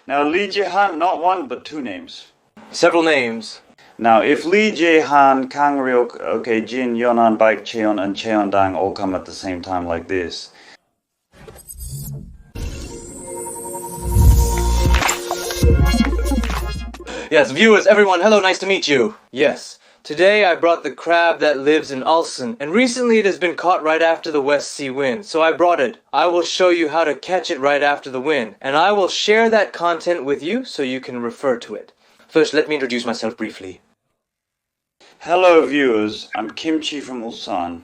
Now, Lee Jae-han, not one, but two names. Several names. Now, if Lee Jae-han, Kang Ryuk, okay, Jin, Yeonbaek, Cheon, and Cheon-dang all come at the same time like this. Yes, viewers, everyone, hello, nice to meet you. Yes, today I brought the crab that lives in Ulsan, and recently it has been caught right after the West Sea wind, so I brought it. I will show you how to catch it right after the wind, and I will share that content with you so you can refer to it. First, let me introduce myself briefly. Hello, viewers. I'm Kimchi from Ulsan.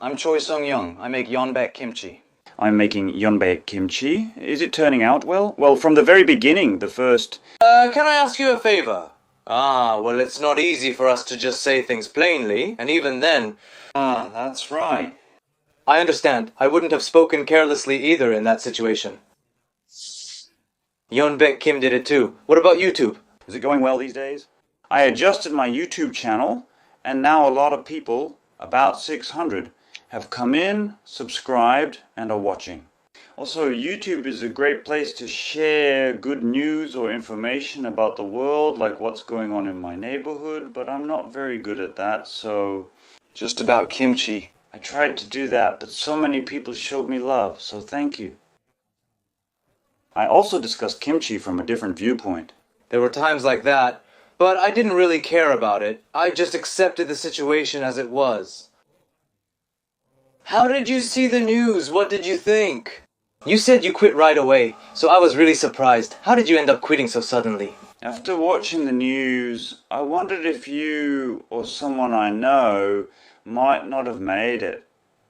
I'm Choi Sung-young. I make Yeonbaek kimchi. I'm making Yeonbaek kimchi. Is it turning out well? Well, from the very beginning, the first... Can I ask you a favor? Well, it's not easy for us to just say things plainly, and even then... that's right. I understand. I wouldn't have spoken carelessly either in that situation. Yeonbaek Kim did it too. What about YouTube? Is it going well these days? I adjusted my YouTube channel, and now a lot of people, about 600, have come in, subscribed, and are watching. Also, YouTube is a great place to share good news or information about the world, like what's going on in my neighborhood, but I'm not very good at that, so... Just about kimchi. I tried to do that, but so many people showed me love, so thank you. I also discussed kimchi from a different viewpoint. There were times like that, but I didn't really care about it. I just accepted the situation as it was. How did you see the news? What did you think? You said you quit right away, so I was really surprised. How did you end up quitting so suddenly? After watching the news, I wondered if you or someone I know might not have made it.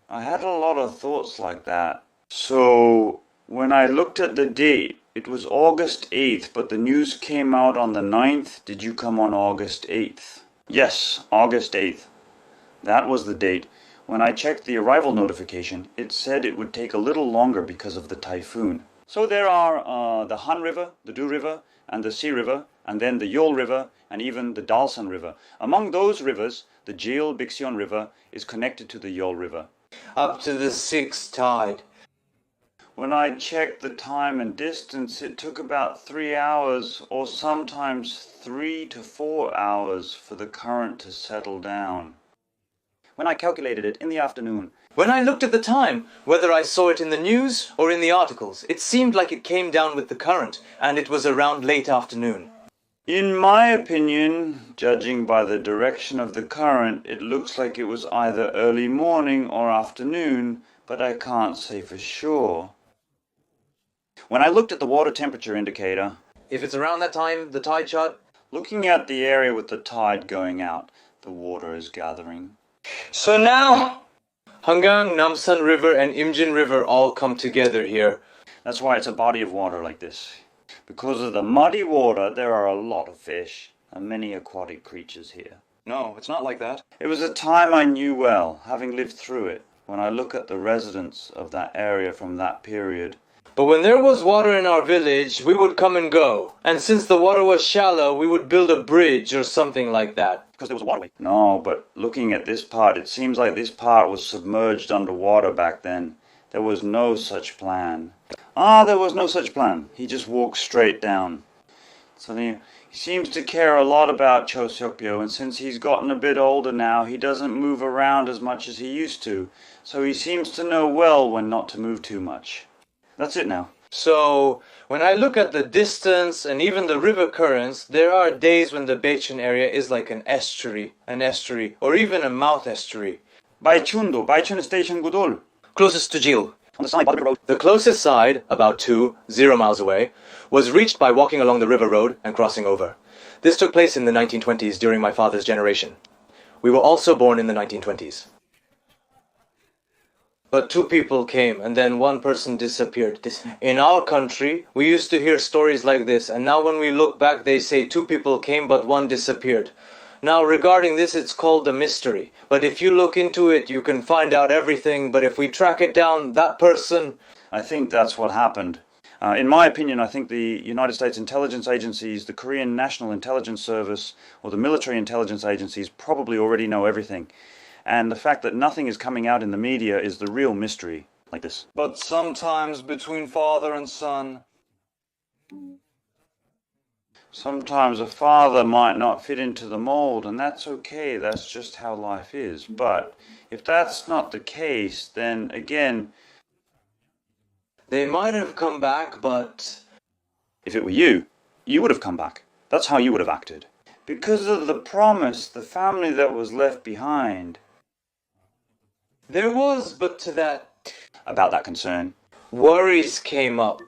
I had a lot of thoughts like that. So, when I looked at the date, it was August 8th, but the news came out on the 9th. Did you come on August 8th? Yes, August 8th. That was the date. When I checked the arrival notification, it said it would take a little longer because of the typhoon. So there are the Han River, the Du River, and the Si River, and then the Yeol River, and even the Dalsan River. Among those rivers, the Jeil-Bikseon River is connected to the Yeol River. Up to the 6th tide. When I checked the time and distance, it took about 3 hours, or sometimes 3 to 4 hours for the current to settle down. When I calculated it in the afternoon. When I looked at the time, whether I saw it in the news or in the articles, it seemed like it came down with the current, and it was around late afternoon. In my opinion, judging by the direction of the current, it looks like it was either early morning or afternoon, but I can't say for sure. When I looked at the water temperature indicator, If it's around that time, the tide chart... Looking at the area with the tide going out, the water is gathering. So now... Hangang, Namsan River, and Imjin River all come together here. That's why it's a body of water like this. Because of the muddy water, there are a lot of fish and many aquatic creatures here. No, it's not like that. It was a time I knew well, having lived through it, when I look at the residents of that area from that period. But when there was water in our village, we would come and go. And since the water was shallow, we would build a bridge or something like that. Because there was a waterway. No, but looking at this part, it seems like this part was submerged underwater back then. There was no such plan. There was no such plan. He just walked straight down. So he seems to care a lot about Cho Seok-pyo, and since he's gotten a bit older now, he doesn't move around as much as he used to. So he seems to know well when not to move too much. That's it now. So, when I look at the distance and even the river currents, there are days when the Baechun area is like an estuary, or even a mouth estuary. Baechun Station Gudol. Closest to Jeil. On the side by the river road. The closest side, about 0 miles away, was reached by walking along the river road and crossing over. This took place in the 1920s during my father's generation. We were also born in the 1920s. But 2 people came, and then 1 person disappeared. In our country, we used to hear stories like this, and now when we look back, they say 2 people came, but 1 disappeared. Now, regarding this, it's called a mystery. But if you look into it, you can find out everything, but if we track it down, that person... I think that's what happened. In my opinion, I think the United States intelligence agencies, the Korean National Intelligence Service, or the military intelligence agencies probably already know everything. And the fact that nothing is coming out in the media is the real mystery, like this. But sometimes between father and son, Sometimes a father might not fit into the mold, and that's okay, that's just how life is. But if that's not the case, then again, They might have come back, but if it were you, you would have come back. That's how you would have acted. Because of the promise, the family that was left behind. there was, but to that, About that concern, worries came up.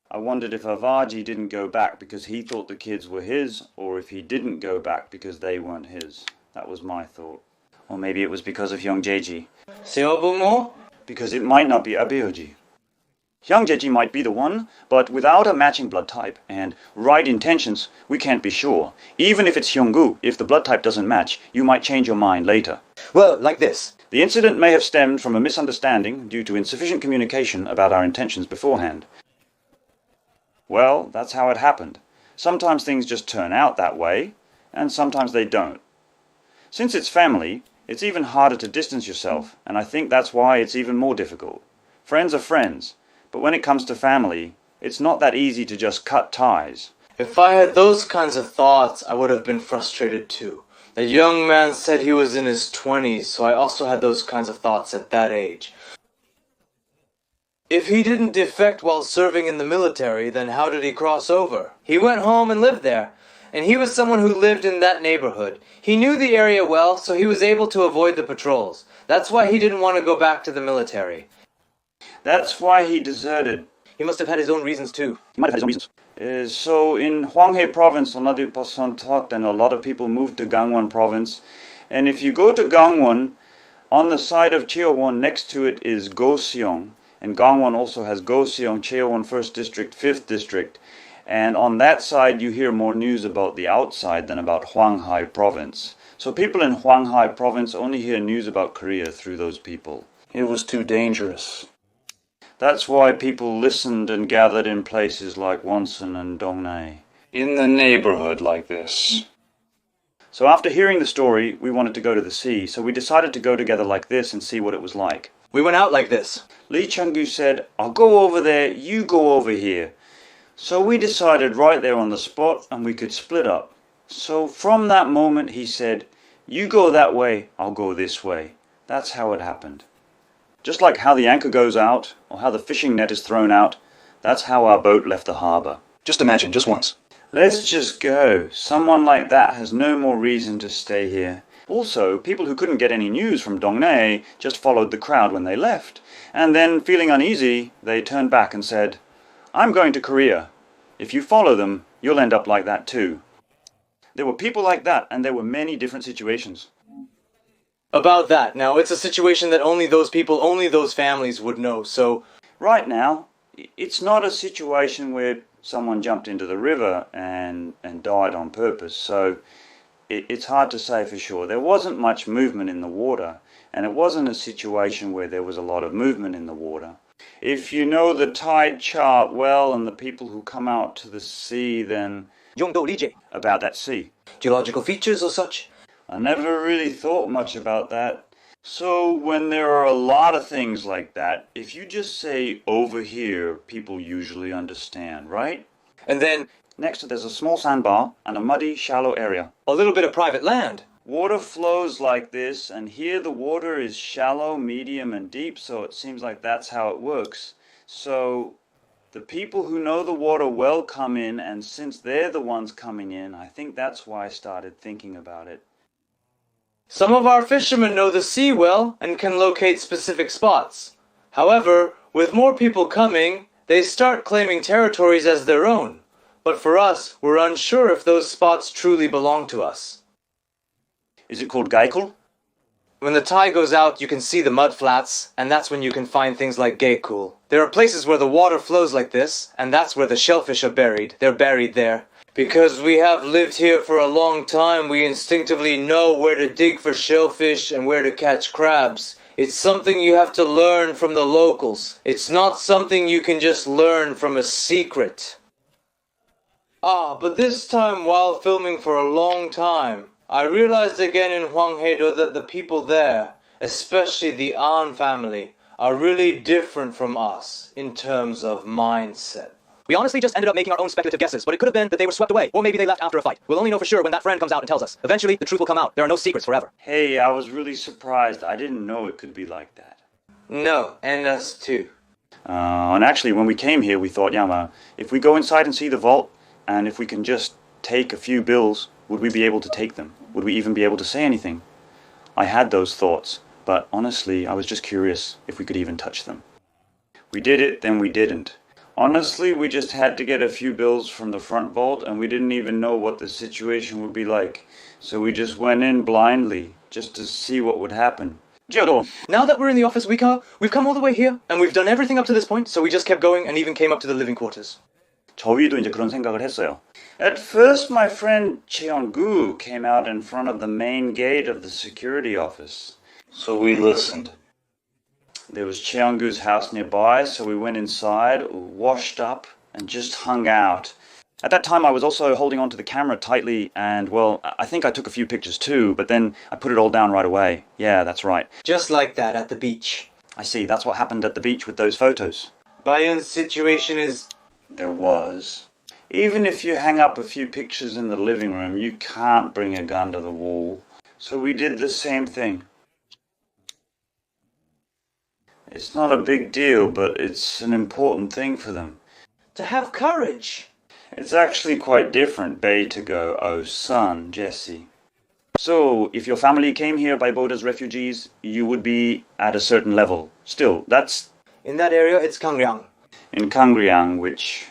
I wondered if Avaji didn't go back because he thought the kids were his, or if he didn't go back because they weren't his. That was my thought. Or maybe it was because of Jeji. 세어부모? Because it might not be Abeoji. Jeji might be the one, but without a matching blood type and right intentions, we can't be sure. Even if it's Hyunggu, if the blood type doesn't match, you might change your mind later. Well, like this. The incident may have stemmed from a misunderstanding due to insufficient communication about our intentions beforehand. Well, that's how it happened. Sometimes things just turn out that way, and sometimes they don't. Since it's family, it's even harder to distance yourself, and I think that's why it's even more difficult. Friends are friends, but when it comes to family, it's not that easy to just cut ties. If I had those kinds of thoughts, I would have been frustrated too. The young man said he was in his 20s, so I also had those kinds of thoughts at that age. If he didn't defect while serving in the military, then how did he cross over? He went home and lived there. And he was someone who lived in that neighborhood. He knew the area well, so he was able to avoid the patrols. That's why he didn't want to go back to the military. That's why he deserted. He must have had his own reasons too. He might have had his own reasons. So in Hwanghae province, on Sontok, then a lot of people moved to Gangwon province. And if you go to Gangwon, on the side of Cheowon, next to it is Goseong. And Gangwon also has Goseong, Cheowon 1st District, 5th District. And on that side, you hear more news about the outside than about Hwanghae province. So people in Hwanghae province only hear news about Korea through those people. It was too dangerous. That's why people listened and gathered in places like Wonsan and Dongnae. In the neighborhood like this. So after hearing the story, we wanted to go to the sea, so we decided to go together like this and see what it was like. We went out like this. Lee-Cherun said, "I'll go over there, you go over here." So we decided right there on the spot, and we could split up. So from that moment he said, "You go that way, I'll go this way." That's how it happened. Just like how the anchor goes out, or how the fishing net is thrown out, that's how our boat left the harbour. Just imagine, just once. Let's just go. Someone like that has no more reason to stay here. Also, people who couldn't get any news from Dongnae just followed the crowd when they left. And then, feeling uneasy, they turned back and said, "I'm going to Korea. If you follow them, you'll end up like that too." There were people like that, and there were many different situations. About that, now it's a situation that only those people, only those families would know, so... Right now, it's not a situation where someone jumped into the river and died on purpose, so it's hard to say for sure. There wasn't much movement in the water, and it wasn't a situation where there was a lot of movement in the water. If you know the tide chart well and the people who come out to the sea, then about that sea. Geological features or such? I never really thought much about that. So when there are a lot of things like that, if you just say over here, people usually understand, right? And then Next there's a small sandbar and a muddy, shallow area. a little bit of private land. Water flows like this, and here the water is shallow, medium, and deep, so it seems like that's how it works. So the people who know the water well come in, and since they're the ones coming in, I think that's why I started thinking about it. Some of our fishermen know the sea well and can locate specific spots. However, with more people coming, they start claiming territories as their own. But for us, we're unsure if those spots truly belong to us. Is it called Gaikul? When the tide goes out, you can see the mud flats, and that's when you can find things like Gaekul. There are places where the water flows like this, and that's where the shellfish are buried. They're buried there. Because we have lived here for a long time, we instinctively know where to dig for shellfish and where to catch crabs. It's something you have to learn from the locals. It's not something you can just learn from a secret. But this time while filming for a long time, I realized again in Hwanghae-do that the people there, especially the An family, are really different from us in terms of mindset. We honestly just ended up making our own speculative guesses, but it could have been that they were swept away, or maybe they left after a fight. We'll only know for sure when that friend comes out and tells us. Eventually, the truth will come out. There are no secrets forever. Hey, I was really surprised. I didn't know it could be like that. No, and us too. And actually, when we came here, we thought, Yama, if we go inside and see the vault, and if we can just take a few bills, would we be able to take them? Would we even be able to say anything? I had those thoughts, but honestly, I was just curious if we could even touch them. We did it, then we didn't. Honestly, we just had to get a few bills from the front vault, and we didn't even know what the situation would be like. So we just went in blindly, just to see what would happen. Now that we're in the office, we've come all the way here, and we've done everything up to this point, so we just kept going and even came up to the living quarters. 저희도 이제 그런 생각을 했어요. At first, my friend Cheong-gu came out in front of the main gate of the security office. So we listened. There was Cheong-gu's house nearby, so we went inside, washed up, and just hung out. At that time, I was also holding onto the camera tightly, and, well, I think I took a few pictures too, but then I put it all down right away. Yeah, that's right. Just like that at the beach. I see, that's what happened at the beach with those photos. Bayun's situation is... There was. Even if you hang up a few pictures in the living room, you can't bring a gun to the wall. So we did the same thing. It's not a big deal, but it's an important thing for them. To have courage. It's actually quite different, Bay to go, oh son, Jesse. So, if your family came here by boat as refugees, you would be at a certain level. Still, that's... In that area, it's Gangryang. In Gangryang, which,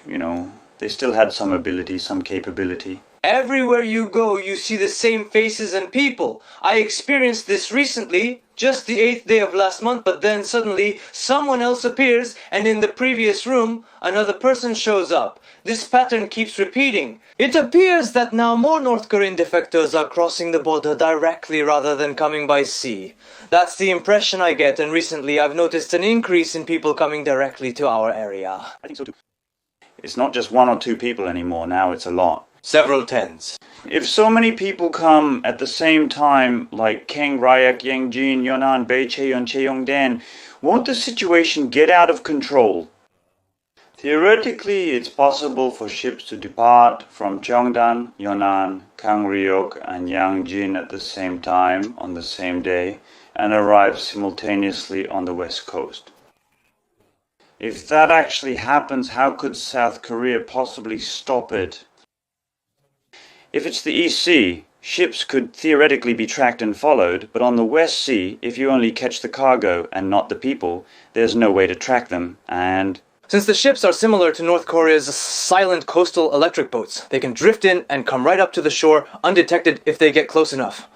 they still had some ability, some capability. Everywhere you go, you see the same faces and people. I experienced this recently, just the 8th day of last month, but then suddenly someone else appears, and in the previous room, another person shows up. This pattern keeps repeating. It appears that now more North Korean defectors are crossing the border directly rather than coming by sea. That's the impression I get, and recently I've noticed an increase in people coming directly to our area. I think so too. It's not just one or two people anymore, now it's a lot. Several tens. If so many people come at the same time, like Kang Ryak, Yang Jin, Yonan, Bae Cheon, Cheongdan, won't the situation get out of control? Theoretically, it's possible for ships to depart from Cheongdan, Yonan, Kangryok, and Yangjin at the same time on the same day and arrive simultaneously on the west coast. If that actually happens, how could South Korea possibly stop it? If it's the East Sea, ships could theoretically be tracked and followed, but on the West Sea, if you only catch the cargo and not the people, there's no way to track them, and... Since the ships are similar to North Korea's silent coastal electric boats, they can drift in and come right up to the shore undetected if they get close enough.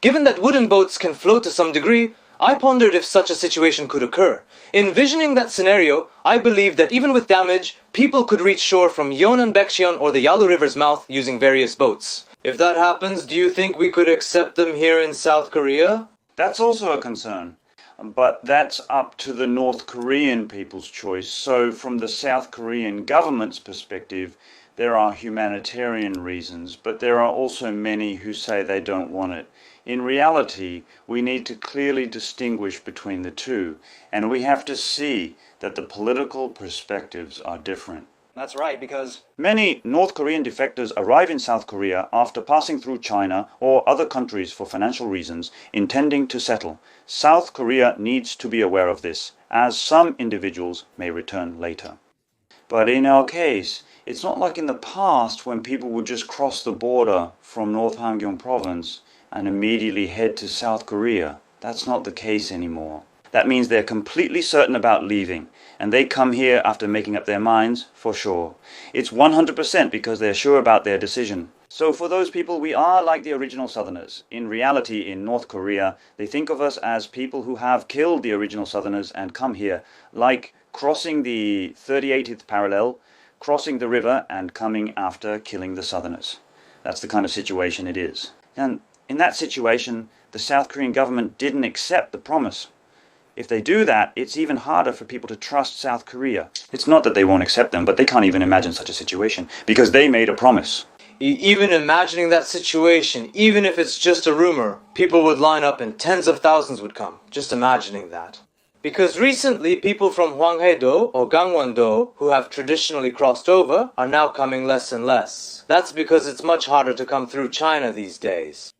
Given that wooden boats can float to some degree, I pondered if such a situation could occur. Envisioning that scenario, I believe that even with damage, people could reach shore from Yeonbaek or the Yalu River's mouth using various boats. If that happens, do you think we could accept them here in South Korea? That's also a concern. But that's up to the North Korean people's choice. So from the South Korean government's perspective, there are humanitarian reasons, but there are also many who say they don't want it. In reality, we need to clearly distinguish between the two, and we have to see that the political perspectives are different. That's right, because many North Korean defectors arrive in South Korea after passing through China or other countries for financial reasons, intending to settle. South Korea needs to be aware of this, as some individuals may return later. But in our case, it's not like in the past when people would just cross the border from North Hamgyong province and immediately head to South Korea. That's not the case anymore. That means they're completely certain about leaving, and they come here after making up their minds, for sure. It's 100% because they're sure about their decision. So for those people, we are like the original Southerners. In reality, in North Korea, they think of us as people who have killed the original Southerners and come here, like crossing the 38th parallel, crossing the river and coming after killing the Southerners. That's the kind of situation it is. And in that situation, the South Korean government didn't accept the promise. If they do that, it's even harder for people to trust South Korea. It's not that they won't accept them, but they can't even imagine such a situation, because they made a promise. Even imagining that situation, even if it's just a rumor, people would line up and tens of thousands would come. Just imagining that. Because recently, people from Hwanghae-do or Gangwon-do who have traditionally crossed over are now coming less and less. That's because it's much harder to come through China these days.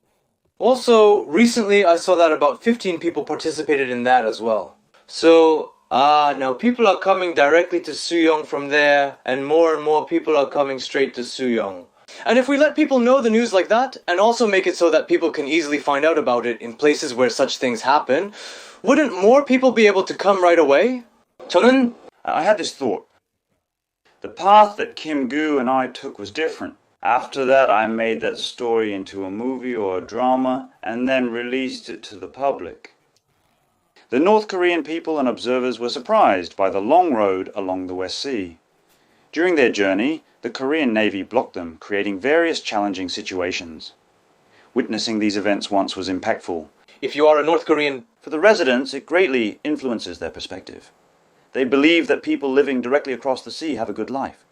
Also, recently I saw that about 15 people participated in that as well. So, now people are coming directly to Suyong from there, and more people are coming straight to Suyong. And if we let people know the news like that, and also make it so that people can easily find out about it in places where such things happen, wouldn't more people be able to come right away? 저는 I had this thought. The path that Kim Gu and I took was different. After that, I made that story into a movie or a drama and then released it to the public. The North Korean people and observers were surprised by the long road along the West Sea. During their journey, the Korean Navy blocked them, creating various challenging situations. Witnessing these events once was impactful. if you are a North Korean, For the residents, it greatly influences their perspective. They believe that people living directly across the sea have a good life.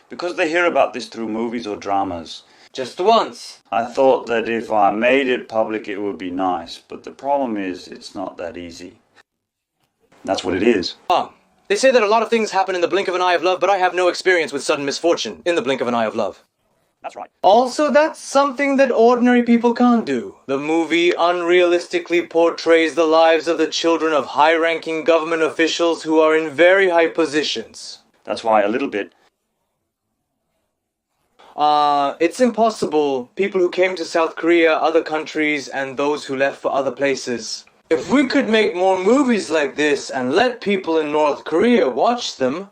Because they hear about this through movies or dramas, just once. I thought that if I made it public it would be nice, but the problem is it's not that easy. That's what it is. They say that a lot of things happen in the blink of an eye of love, but I have no experience with sudden misfortune in the blink of an eye of love. That's right. Also, that's something that ordinary people can't do. The movie unrealistically portrays the lives of the children of high-ranking government officials who are in very high positions. That's why a little bit. It's impossible. People who came to South Korea, other countries, and those who left for other places. If we could make more movies like this and let people in North Korea watch them,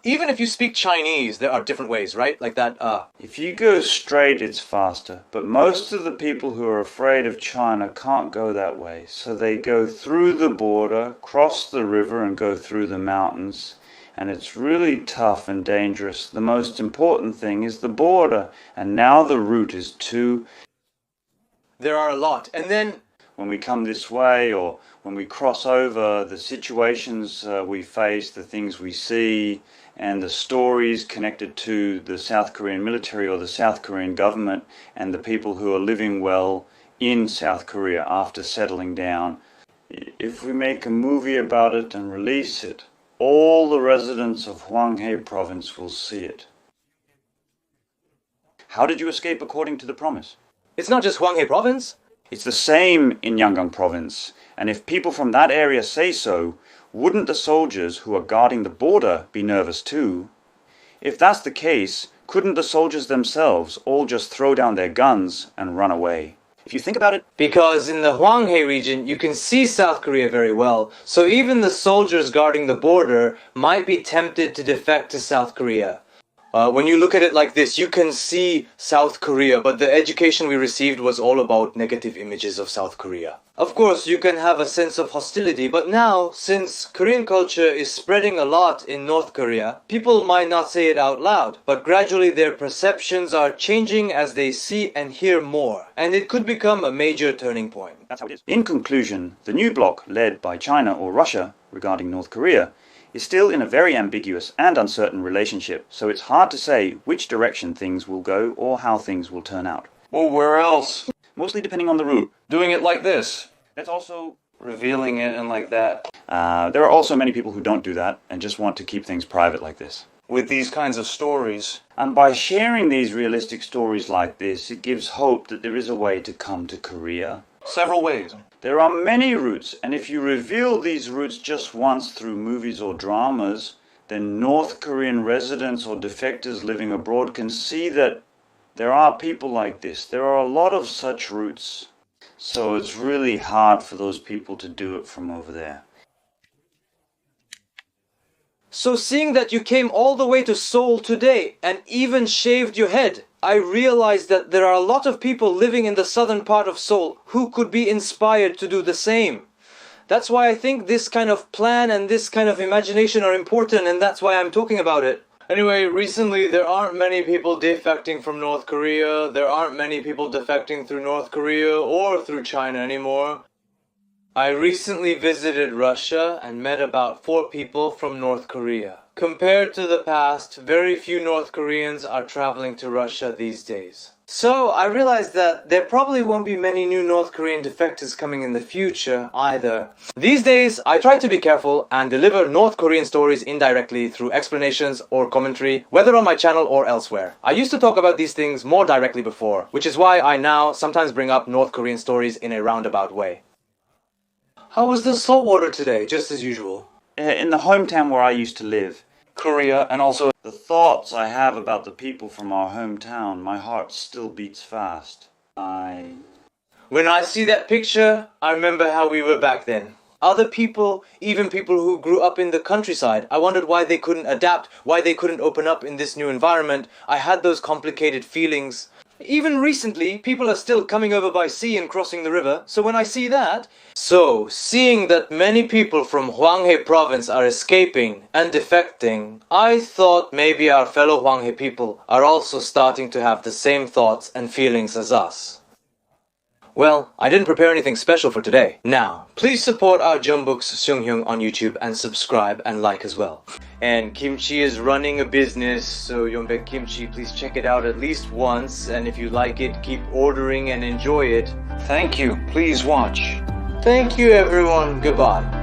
even if you speak Chinese, there are different ways, right? Like that, If you go straight, it's faster. But most of the people who are afraid of China can't go that way. So they go through the border, cross the river, and go through the mountains. And it's really tough and dangerous. The most important thing is the border. And now the route is too... there are a lot. And then, When we come this way, or when we cross over, the situations we face, the things we see, and the stories connected to the South Korean military or the South Korean government and the people who are living well in South Korea after settling down. If we make a movie about it and release it, all the residents of Hwanghae province will see it. How did you escape according to the promise? it's not just Hwanghae province. It's the same in Yangon province, and if people from that area say so, wouldn't the soldiers who are guarding the border be nervous too? If that's the case, couldn't the soldiers themselves all just throw down their guns and run away? If you think about it, Because in the Hwanghae region, you can see South Korea very well, so even the soldiers guarding the border might be tempted to defect to South Korea. When you look at it like this, you can see South Korea, but the education we received was all about negative images of South Korea. Of course, you can have a sense of hostility, but now, since Korean culture is spreading a lot in North Korea, people might not say it out loud, but gradually their perceptions are changing as they see and hear more, and it could become a major turning point. that's how it is. In conclusion, the new bloc led by China or Russia regarding North Korea is still in a very ambiguous and uncertain relationship, so it's hard to say which direction things will go or how things will turn out. Well, where else? Mostly depending on the route. Doing it like this. That's also... Revealing it and like that. there are also many people who don't do that and just want to keep things private like this. With these kinds of stories. And by sharing these realistic stories like this, it gives hope that there is a way to come to Korea. Several ways. There are many routes, and if you reveal these routes just once through movies or dramas, then North Korean residents or defectors living abroad can see that there are people like this. There are a lot of such routes. So it's really hard for those people to do it from over there. So seeing that you came all the way to Seoul today and even shaved your head, I realized that there are a lot of people living in the southern part of Seoul who could be inspired to do the same. That's why I think this kind of plan and this kind of imagination are important, and that's why I'm talking about it. Anyway, recently there aren't many people defecting from North Korea, there aren't many people defecting through North Korea or through China anymore. I recently visited Russia and met about 4 people from North Korea. Compared to the past, very few North Koreans are traveling to Russia these days. So I realized that there probably won't be many new North Korean defectors coming in the future either. These days, I try to be careful and deliver North Korean stories indirectly through explanations or commentary, whether on my channel or elsewhere. I used to talk about these things more directly before, which is why I now sometimes bring up North Korean stories in a roundabout way. How was the salt water today? Just as usual. In the hometown where I used to live, Korea, and also the thoughts I have about the people from our hometown, my heart still beats fast. When I see that picture, I remember how we were back then. Other people, even people who grew up in the countryside, I wondered why they couldn't adapt, why they couldn't open up in this new environment. I had those complicated feelings. Even recently, people are still coming over by sea and crossing the river, so when I see that... So, seeing that many people from Hwanghae province are escaping and defecting, I thought maybe our fellow Hwanghae people are also starting to have the same thoughts and feelings as us. Well, I didn't prepare anything special for today. Now, please support our Jeonbaek's Seunghyung on YouTube and subscribe and like as well. And Kimchi is running a business, so Yeonbaek Kimchi, please check it out at least once, and if you like it, keep ordering and enjoy it. thank you. Please watch. Thank you everyone, goodbye.